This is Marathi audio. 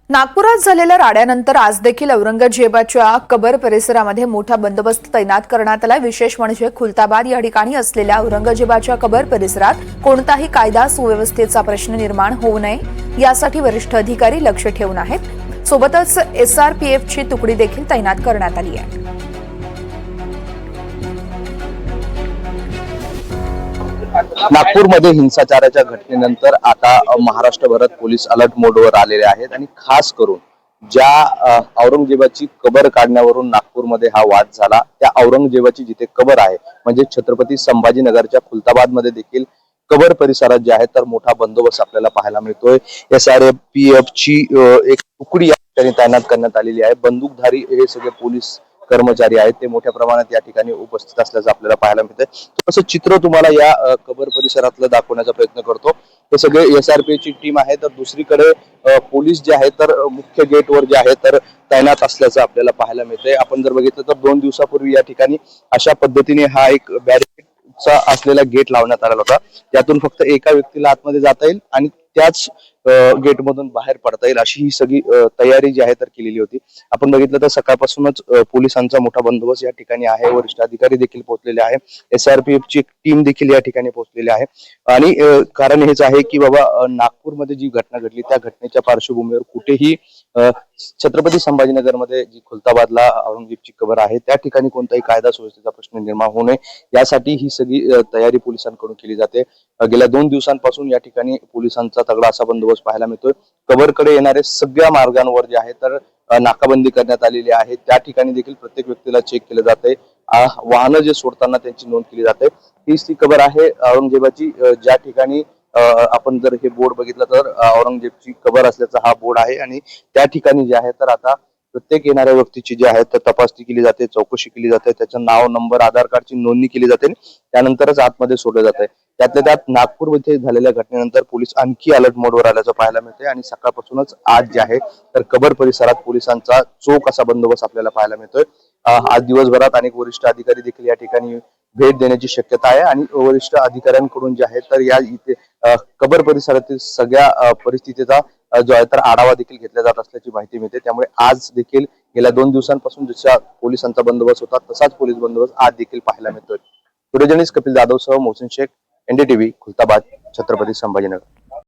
नागपुरात झालेल्या राड्यानंतर आज देखील औरंगजेबाच्या कबर परिसरामध्ये मोठा बंदोबस्त तैनात करण्यात आला। विशेष म्हणजे खुलताबाद या ठिकाणी असलेल्या औरंगजेबाच्या कबर परिसरात कोणताही कायदा सुव्यवस्थेचा प्रश्न निर्माण होऊ नये यासाठी वरिष्ठ अधिकारी लक्ष ठेवून आहेत। सोबतच एसआरपीएफची तुकडी देखील तैनात करण्यात आली आहे। नागपूरमध्ये हिंसाचाराच्या घटनेनंतर आता महाराष्ट्रभरात पोलीस अलर्ट मोडवर आलेले आहेत आणि खास करून ज्या औरंगजेबाची कबर काढण्यावरून नागपूरमध्ये हा वाद झाला, त्या औरंगजेबाची जिथे कबर आहे म्हणजे छत्रपती संभाजीनगरच्या खुलताबाद मध्ये देखील कबर परिसरात जे आहे तर मोठा बंदोबस्त आपल्याला पाहायला मिळतोय। एसआरपीएफ ची एक तुकडी या ठिकाणी तैनात करण्यात आलेली आहे। बंदूकधारी हे सगळे पोलीस कर्मचारी आहेत ते मोठ्या प्रमाणात या ठिकाणी उपस्थित असल्याचं आपल्याला पाहायला मिळतंय। तसं चित्र तुम्हाला या कबर परिसरातलं दाखवण्याचा प्रयत्न करतो। हे सगळे एसआरपी ची टीम आहे, तर दुसरीकडे पोलीस जे आहे तर मुख्य गेटवर जे आहे तर तैनात असल्याचं आपल्याला पाहायला मिळतंय। आपण जर बघितलं तर 2 दिवसापूर्वी या ठिकाणी अशा पद्धतीने हा एक बॅरिकेडचा असलेला गेट लावण्यात आलेला होता, त्यातून फक्त एका व्यक्तीला आतमध्ये जाता येईल आणि त्याच गेटमधून बाहेर पडता येईल अशी ही सगळी तयारी जी आहे तर केलेली होती। आपण बघितलं तर सकाळपासूनच पोलिसांचा मोठा बंदोबस्त या ठिकाणी आहे। वरिष्ठ अधिकारी देखील पोहोचलेले आहे, एसआरपीएफ ची टीम देखील या ठिकाणी पोहोचलेली आहे आणि कारण हेच आहे की बाबा नागपूरमध्ये जी घटना घडली त्या घटनेच्या पार्श्वभूमीवर कुठेही छत्रपती संभाजीनगरमध्ये जी खुलताबादला औरंगजेबाची कबर आहे त्या ठिकाणी कोणताही कायदा सुव्यवस्थेचा प्रश्न निर्माण होऊ नये यासाठी ही सगळी तयारी पोलिसांकडून केली जाते। गेल्या 2 दिवसांपासून या ठिकाणी पोलिसांचा तगडा असा बंदोबस्त पाहायला मिळतोय। कबरकडे येणारे सगळ्या मार्गांवर जे आहे तर नाकाबंदी करण्यात आलेली आहे। त्या ठिकाणी देखील प्रत्येक व्यक्तीला चेक केलं जाते, वाहनं जे सोडताना त्यांची नोंद केली जाते। हीच ती कबर आहे औरंगजेबाची, ज्या ठिकाणी आपण जर हे बोर्ड बघितलं तर औरंगजेबाची कबर असल्याचा हा बोर्ड आहे आणि त्या ठिकाणी जे आहे तर आता प्रत्येक येणाऱ्या व्यक्तीची जी आहे तर तपासणी केली जाते, चौकशी केली जाते, त्याचं नाव, नंबर, आधार कार्डची नोंदणी केली जाते, त्यानंतरच आतमध्ये सोडलं जाते। त्यातल्या त्यात नागपूरमध्ये झालेल्या घटनेनंतर पोलीस आणखी अलर्ट मोडवर आल्याचं पाहायला मिळते आणि सकाळपासूनच आज जे आहे तर कबर परिसरात पोलिसांचा चोख असा बंदोबस्त आपल्याला पाहायला मिळतोय। आज दिवसभरात अनेक वरिष्ठ अधिकारी देखील या ठिकाणी भेट देण्याची शक्यता आहे आणि वरिष्ठ अधिकाऱ्यांकडून जे आहे तर या इथे कबर परिसरातील सगळ्या परिस्थितीचा जो आहे तर आढावा देखील घेतला जात असल्याची माहिती मिळते। त्यामुळे आज देखील गेल्या 2 दिवसांपासून जसा पोलिसांचा बंदोबस्त होता तसाच पोलीस बंदोबस्त आज देखील पाहायला मिळतोय। व्हिडिओ जर्नलिस्ट कपिल जाधव सह मोहसिन शेख, एनडीटीव्ही, खुलताबाद, छत्रपती संभाजीनगर।